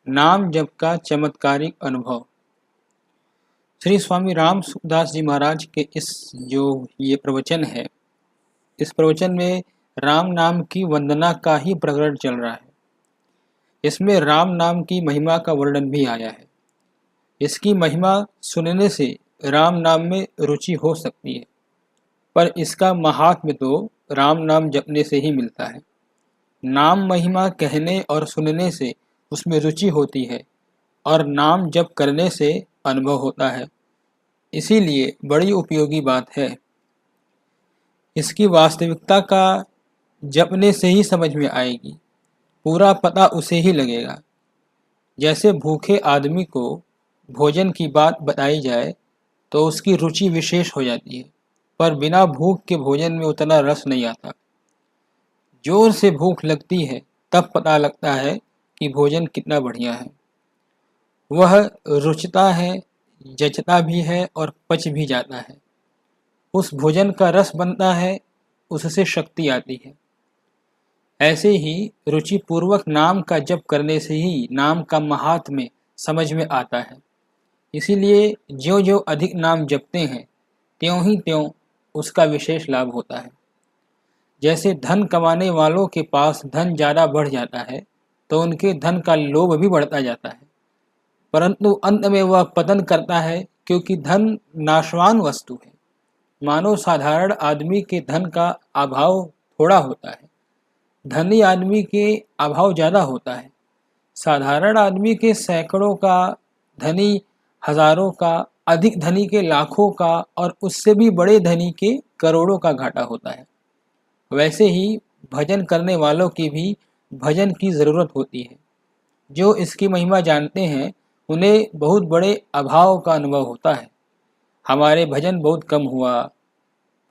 नाम जप का चमत्कारिक अनुभव। श्री स्वामी राम सुखदास जी महाराज के ये प्रवचन है, इस प्रवचन में राम नाम की वंदना का ही प्रकरण चल रहा है। इसमें राम नाम की महिमा का वर्णन भी आया है। इसकी महिमा सुनने से राम नाम में रुचि हो सकती है, पर इसका महात्म्य तो राम नाम जपने से ही मिलता है। नाम महिमा कहने और सुनने से उसमें रुचि होती है और नाम जप करने से अनुभव होता है। इसीलिए बड़ी उपयोगी बात है। इसकी वास्तविकता का जपने से ही समझ में आएगी, पूरा पता उसे ही लगेगा। जैसे भूखे आदमी को भोजन की बात बताई जाए तो उसकी रुचि विशेष हो जाती है, पर बिना भूख के भोजन में उतना रस नहीं आता। जोर से भूख लगती है तब पता लगता है कि भोजन कितना बढ़िया है। वह रुचता है, जचता भी है और पच भी जाता है। उस भोजन का रस बनता है, उससे शक्ति आती है। ऐसे ही रुचि पूर्वक नाम का जप करने से ही नाम का महात्म्य समझ में आता है। इसीलिए ज्यों ज्यों अधिक नाम जपते हैं त्यों ही त्यों उसका विशेष लाभ होता है। जैसे धन कमाने वालों के पास धन ज़्यादा बढ़ जाता है तो उनके धन का लोभ भी बढ़ता जाता है, परंतु अंत में वह पतन करता है, क्योंकि धन नाशवान वस्तु है। मानो साधारण आदमी के धन का अभाव थोड़ा होता है, धनी आदमी के अभाव ज़्यादा होता है। साधारण आदमी के सैकड़ों का, धनी हजारों का, अधिक धनी के लाखों का और उससे भी बड़े धनी के करोड़ों का घाटा होता है। वैसे ही भजन करने वालों की भी भजन की ज़रूरत होती है। जो इसकी महिमा जानते हैं उन्हें बहुत बड़े अभाव का अनुभव होता है। हमारे भजन बहुत कम हुआ,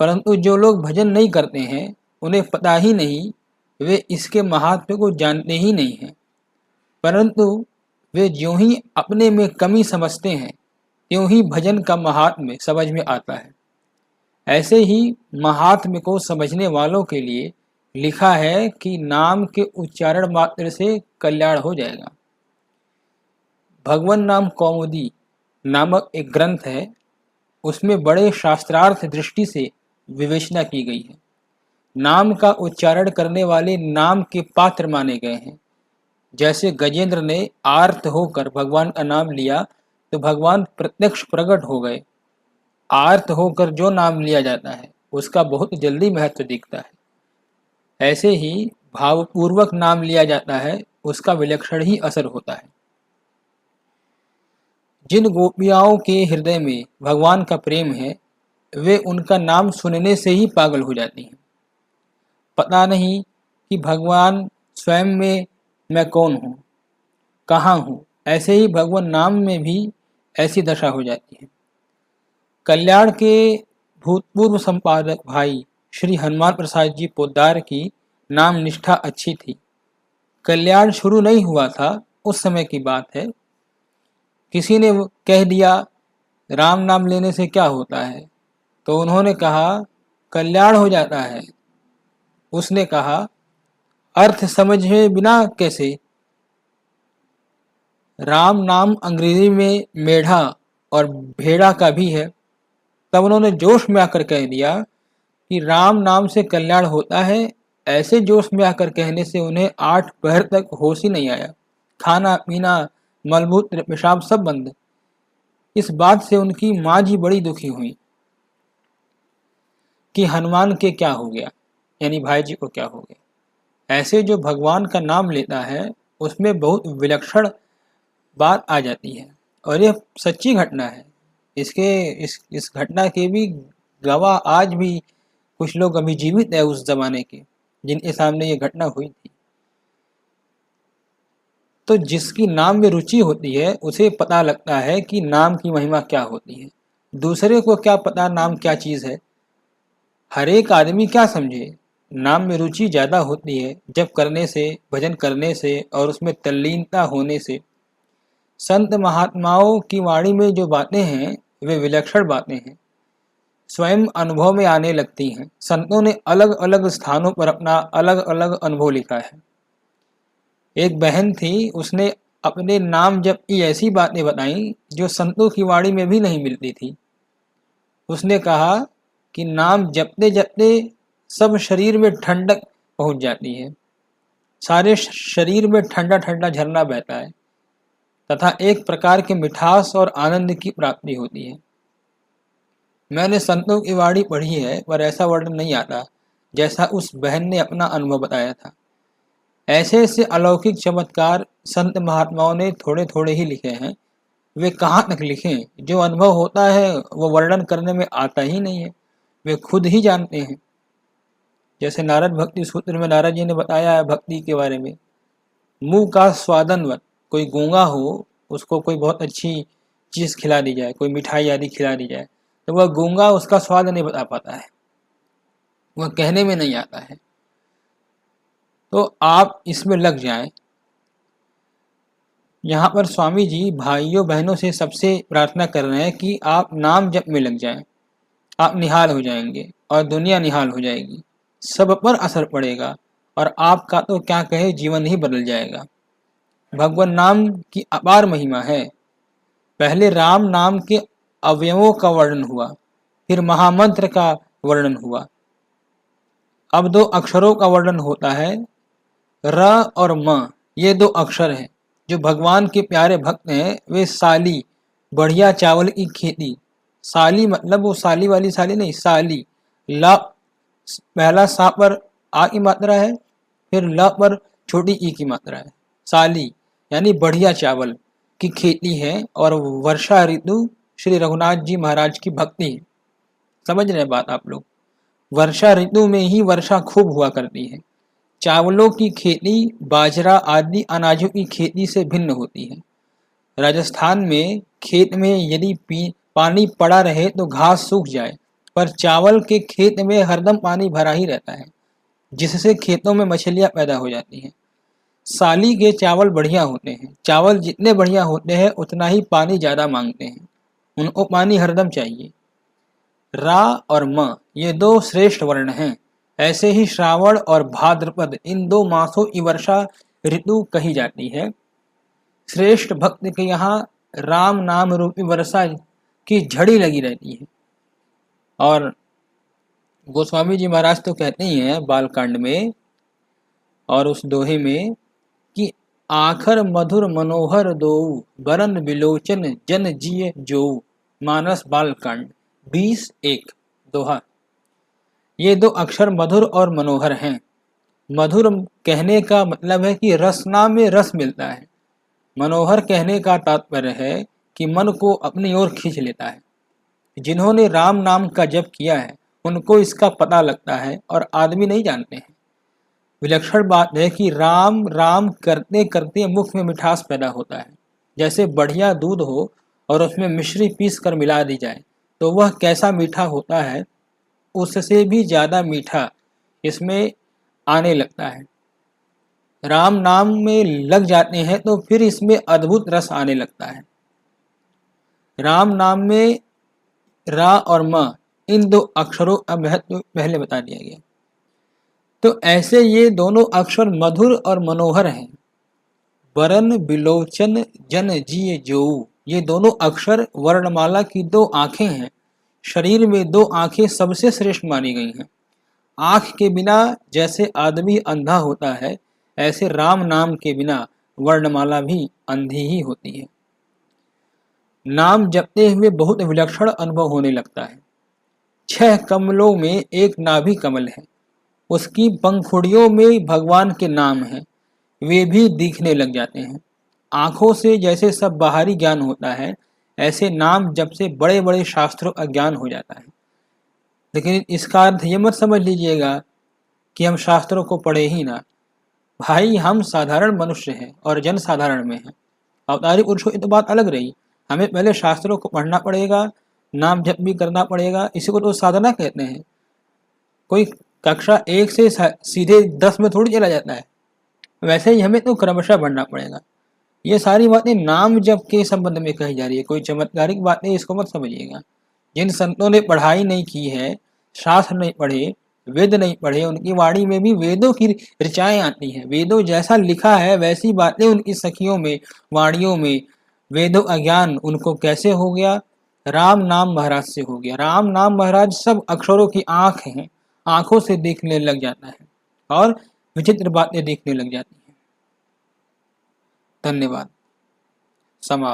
परंतु जो लोग भजन नहीं करते हैं उन्हें पता ही नहीं, वे इसके महात्म्य को जानते ही नहीं हैं। परंतु वे ज्यों ही अपने में कमी समझते हैं त्यों ही भजन का महात्म्य समझ में आता है। ऐसे ही महात्म्य को समझने वालों के लिए लिखा है कि नाम के उच्चारण मात्र से कल्याण हो जाएगा। भगवन नाम कौमुदी नामक एक ग्रंथ है, उसमें बड़े शास्त्रार्थ दृष्टि से विवेचना की गई है। नाम का उच्चारण करने वाले नाम के पात्र माने गए हैं। जैसे गजेंद्र ने आर्त होकर भगवान का नाम लिया तो भगवान प्रत्यक्ष प्रकट हो गए। आर्त होकर जो नाम लिया जाता है उसका बहुत जल्दी महत्व दिखता है। ऐसे ही भावपूर्वक नाम लिया जाता है, उसका विलक्षण ही असर होता है। जिन गोपियाओं के हृदय में भगवान का प्रेम है वे उनका नाम सुनने से ही पागल हो जाती हैं। पता नहीं कि भगवान स्वयं में मैं कौन हूँ, कहाँ हूँ, ऐसे ही भगवान नाम में भी ऐसी दशा हो जाती है। कल्याण के भूतपूर्व संपादक भाई श्री हनुमान प्रसाद जी पोद्दार की नाम निष्ठा अच्छी थी। कल्याण शुरू नहीं हुआ था, उस समय की बात है। किसी ने कह दिया राम नाम लेने से क्या होता है, तो उन्होंने कहा कल्याण हो जाता है। उसने कहा अर्थ समझे बिना कैसे? राम नाम अंग्रेजी में मेढ़ा और भेड़ा का भी है। तब उन्होंने जोश में आकर कह दिया कि राम नाम से कल्याण होता है। ऐसे जोश में आकर कहने से उन्हें 8 पहर तक होश ही नहीं आया। खाना पीना, मलमूत्र, पेशाब सब बंद। इस बात से उनकी माँ जी बड़ी दुखी हुई कि हनुमान के क्या हो गया, यानी भाई जी को क्या हो गया। ऐसे जो भगवान का नाम लेता है उसमें बहुत विलक्षण बात आ जाती है, और यह सच्ची घटना है। इस घटना के भी गवाह आज भी कुछ लोग अभी जीवित है उस जमाने के, जिनके सामने ये घटना हुई थी। तो जिसकी नाम में रुचि होती है उसे पता लगता है कि नाम की महिमा क्या होती है। दूसरे को क्या पता नाम क्या चीज़ है। हर एक आदमी क्या समझे, नाम में रुचि ज़्यादा होती है जप करने से, भजन करने से और उसमें तल्लीनता होने से। संत महात्माओं की वाणी में जो बातें हैं वे विलक्षण बातें हैं, स्वयं अनुभव में आने लगती हैं। संतों ने अलग अलग स्थानों पर अपना अलग अलग अनुभव लिखा है। एक बहन थी, उसने अपने नाम जप की ऐसी बातें बताई जो संतों की वाणी में भी नहीं मिलती थी। उसने कहा कि नाम जपते जपते सब शरीर में ठंडक पहुंच जाती है, सारे शरीर में ठंडा ठंडा झरना बहता है तथा एक प्रकार के मिठास और आनंद की प्राप्ति होती है। मैंने संतों की वाणी पढ़ी है पर ऐसा वर्णन नहीं आता जैसा उस बहन ने अपना अनुभव बताया था। ऐसे ऐसे अलौकिक चमत्कार संत महात्माओं ने थोड़े थोड़े ही लिखे हैं। वे कहाँ तक लिखें, जो अनुभव होता है वो वर्णन करने में आता ही नहीं है, वे खुद ही जानते हैं। जैसे नारद भक्ति सूत्र में नारद जी ने बताया है भक्ति के बारे में, मुंह का स्वादनवत, कोई गूंगा हो उसको कोई बहुत अच्छी चीज खिला दी जाए, कोई मिठाई आदि खिला दी जाए, तो वह गूंगा उसका स्वाद नहीं बता पाता है, वह कहने में नहीं आता है। तो आप इसमें लग जाएं। यहाँ पर स्वामी जी भाइयों बहनों से सबसे प्रार्थना कर रहे हैं कि आप नाम जप में लग जाएं, आप निहाल हो जाएंगे और दुनिया निहाल हो जाएगी, सब पर असर पड़ेगा और आपका तो क्या कहे जीवन ही बदल जाएगा। भगवान नाम की अपार महिमा है। पहले राम नाम के अवयवों का वर्णन हुआ, फिर महामंत्र का वर्णन हुआ, अब 2 अक्षरों का वर्णन होता है। र और म ये 2 अक्षर हैं। जो भगवान के प्यारे भक्त हैं वे साली, बढ़िया चावल की खेती, साली मतलब वो साली वाली साली नहीं, साली, ला पहला सा पर आ की मात्रा है, फिर ल पर छोटी ई की मात्रा है। साली यानी बढ़िया चावल की खेती है और वर्षा ऋतु श्री रघुनाथ जी महाराज की भक्ति है। समझ रहे हैं बात आप लोग? वर्षा ऋतु में ही वर्षा खूब हुआ करती है। चावलों की खेती बाजरा आदि अनाजों की खेती से भिन्न होती है। राजस्थान में खेत में यदि पानी पड़ा रहे तो घास सूख जाए, पर चावल के खेत में हरदम पानी भरा ही रहता है, जिससे खेतों में मछलियां पैदा हो जाती हैं। साली के चावल बढ़िया होते हैं। चावल जितने बढ़िया होते हैं उतना ही पानी ज़्यादा मांगते हैं, उनको पानी हरदम चाहिए। रा और म ये 2 श्रेष्ठ वर्ण हैं। ऐसे ही श्रावण और भाद्रपद इन 2 मासों की वर्षा ऋतु कही जाती है। श्रेष्ठ भक्त के यहाँ राम नाम रूपी वर्षा की झड़ी लगी रहती है। और गोस्वामी जी महाराज तो कहते ही हैं बालकांड में और उस दोहे में कि आखर मधुर मनोहर दो बरन विलोचन जन जिय जो, मानस बालकांड 20:1 दोहा। ये 2 अक्षर मधुर और मनोहर हैं। मधुर कहने का मतलब है कि रसना में रस मिलता है। मनोहर कहने का तात्पर्य है कि मन को अपनी ओर खींच लेता है। जिन्होंने राम नाम का जप किया है उनको इसका पता लगता है और आदमी नहीं जानते हैं। विलक्षण बात है कि राम राम करते करते मुख में मिठास पैदा होता है। जैसे बढ़िया दूध हो और उसमें मिश्री पीस कर मिला दी जाए तो वह कैसा मीठा होता है, उससे भी ज़्यादा मीठा इसमें आने लगता है। राम नाम में लग जाते हैं तो फिर इसमें अद्भुत रस आने लगता है। राम नाम में रा और म इन 2 अक्षरों का महत्व पहले बता दिया गया। तो ऐसे ये दोनों अक्षर मधुर और मनोहर हैं। वरन बिलोचन जन जिय जो, ये दोनों अक्षर वर्णमाला की 2 आंखें हैं। शरीर में 2 आंखें सबसे श्रेष्ठ मानी गई हैं। आंख के बिना जैसे आदमी अंधा होता है, ऐसे राम नाम के बिना वर्णमाला भी अंधी ही होती है। नाम जपते हुए बहुत विलक्षण अनुभव होने लगता है। 6 कमलों में एक नाभि कमल है, उसकी पंखुड़ियों में भगवान के नाम हैं, वे भी दिखने लग जाते हैं। आंखों से जैसे सब बाहरी ज्ञान होता है, ऐसे नाम जप से बड़े बड़े शास्त्रों का ज्ञान हो जाता है। लेकिन इसका अर्थ ये मत समझ लीजिएगा कि हम शास्त्रों को पढ़े ही ना। भाई हम साधारण मनुष्य हैं और जन साधारण में हैं। अवतारी पुरुषों की तो बात अलग रही। हमें पहले शास्त्रों को पढ़ना पड़ेगा, नाम जप भी करना पड़ेगा, इसी को तो साधना कहते हैं। कोई कक्षा 1 से सीधे 10 में थोड़ी चला जाता है। वैसे ही हमें तो क्रमशः बढ़ना पड़ेगा। ये सारी बातें नाम जप के संबंध में कही जा रही है, कोई चमत्कारिक बातें इसको मत समझिएगा। जिन संतों ने पढ़ाई नहीं की है, शास्त्र नहीं पढ़े, वेद नहीं पढ़े, उनकी वाणी में भी वेदों की ऋचाएं आती हैं। वेदों जैसा लिखा है वैसी बातें उनकी सखियों में, वाणियों में। वेदों अज्ञान उनको कैसे हो गया? राम नाम महाराज से हो गया। राम नाम महाराज सब अक्षरों की आंख है, आंखों से देखने लग जाता है और विचित्र बातें देखने लग जाती हैं। धन्यवाद। समाप्त।